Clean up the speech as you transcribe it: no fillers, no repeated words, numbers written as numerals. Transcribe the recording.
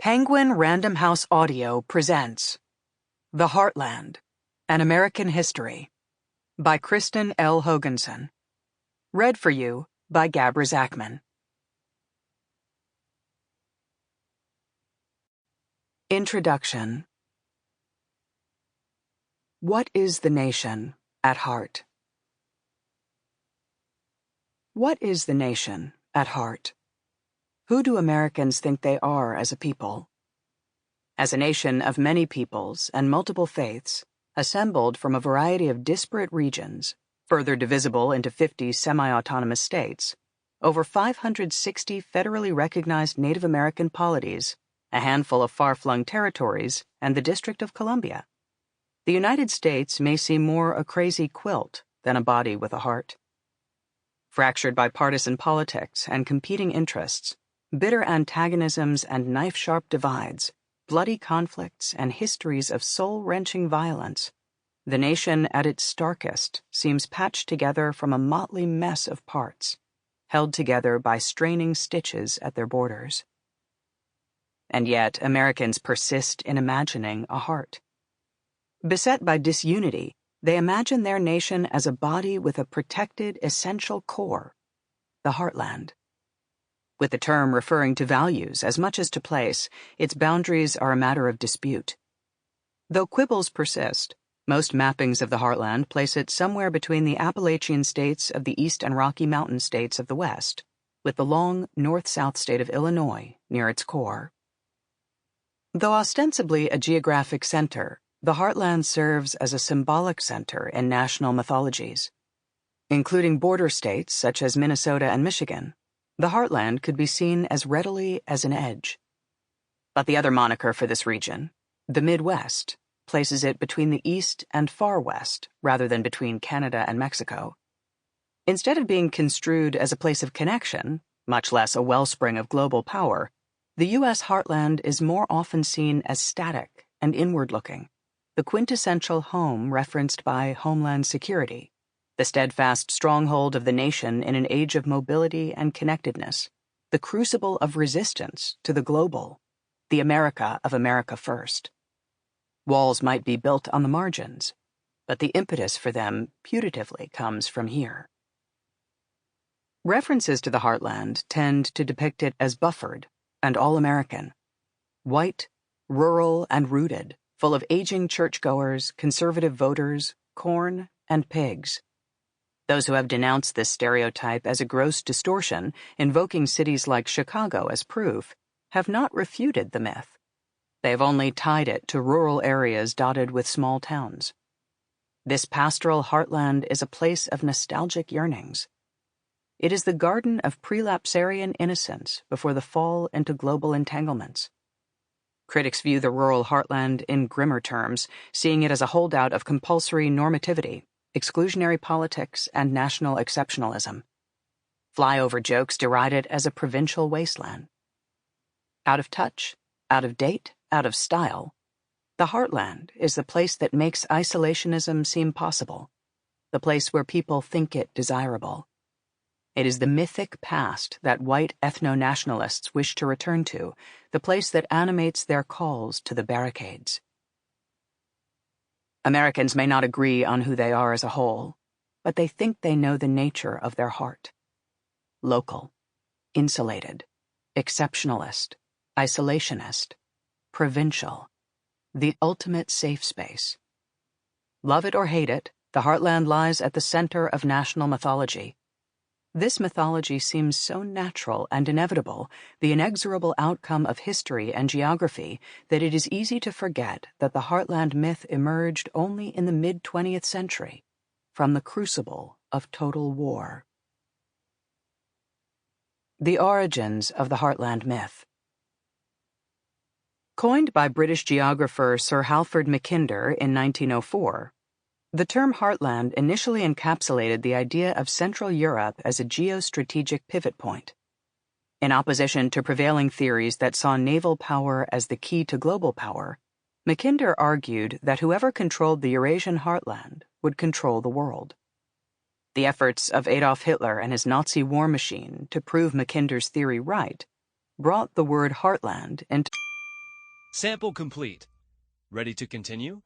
Penguin Random House Audio presents The Heartland, An American History by Kristin L. Hoganson. Read for you by Gabra Zackman. Introduction. What is the nation at heart? What is the nation at heart? Who do Americans think they are as a people? As a nation of many peoples and multiple faiths, assembled from a variety of disparate regions, further divisible into 50 semi-autonomous states, over 560 federally recognized Native American polities, a handful of far-flung territories, and the District of Columbia, the United States may seem more a crazy quilt than a body with a heart. Fractured by partisan politics and competing interests, bitter antagonisms and knife-sharp divides, bloody conflicts and histories of soul-wrenching violence, the nation at its starkest seems patched together from a motley mess of parts, held together by straining stitches at their borders. And yet Americans persist in imagining a heart. Beset by disunity, they imagine their nation as a body with a protected, essential core, the Heartland. With the term referring to values as much as to place, its boundaries are a matter of dispute. Though quibbles persist, most mappings of the Heartland place it somewhere between the Appalachian states of the East and Rocky Mountain states of the West, with the long north-south state of Illinois near its core. Though ostensibly a geographic center, the Heartland serves as a symbolic center in national mythologies. Including border states such as Minnesota and Michigan, the Heartland could be seen as readily as an edge. But the other moniker for this region, the Midwest, places it between the East and Far West rather than between Canada and Mexico. Instead of being construed as a place of connection, much less a wellspring of global power, the U.S. Heartland is more often seen as static and inward-looking, the quintessential home referenced by Homeland Security, the steadfast stronghold of the nation in an age of mobility and connectedness, the crucible of resistance to the global, the America of America first. Walls might be built on the margins, but the impetus for them putatively comes from here. References to the Heartland tend to depict it as buffered and all-American, white, rural, and rooted, full of aging churchgoers, conservative voters, corn, and pigs. Those who have denounced this stereotype as a gross distortion, invoking cities like Chicago as proof, have not refuted the myth. They have only tied it to rural areas dotted with small towns. This pastoral Heartland is a place of nostalgic yearnings. It is the garden of prelapsarian innocence before the fall into global entanglements. Critics view the rural Heartland in grimmer terms, seeing it as a holdout of compulsory normativity, exclusionary politics, and national exceptionalism. Flyover jokes deride it as a provincial wasteland. Out of touch, out of date, out of style, the Heartland is the place that makes isolationism seem possible, the place where people think it desirable. It is the mythic past that white ethno-nationalists wish to return to, the place that animates their calls to the barricades. Americans may not agree on who they are as a whole, but they think they know the nature of their heart. Local, insulated, exceptionalist, isolationist, provincial, the ultimate safe space. Love it or hate it, the Heartland lies at the center of national mythology. This mythology seems so natural and inevitable, the inexorable outcome of history and geography, that it is easy to forget that the Heartland myth emerged only in the mid-20th century, from the crucible of total war. The origins of the Heartland myth. Coined by British geographer Sir Halford Mackinder in 1904, the term Heartland initially encapsulated the idea of Central Europe as a geostrategic pivot point. In opposition to prevailing theories that saw naval power as the key to global power, Mackinder argued that whoever controlled the Eurasian Heartland would control the world. The efforts of Adolf Hitler and his Nazi war machine to prove Mackinder's theory right brought the word Heartland into Sample complete. Ready to continue?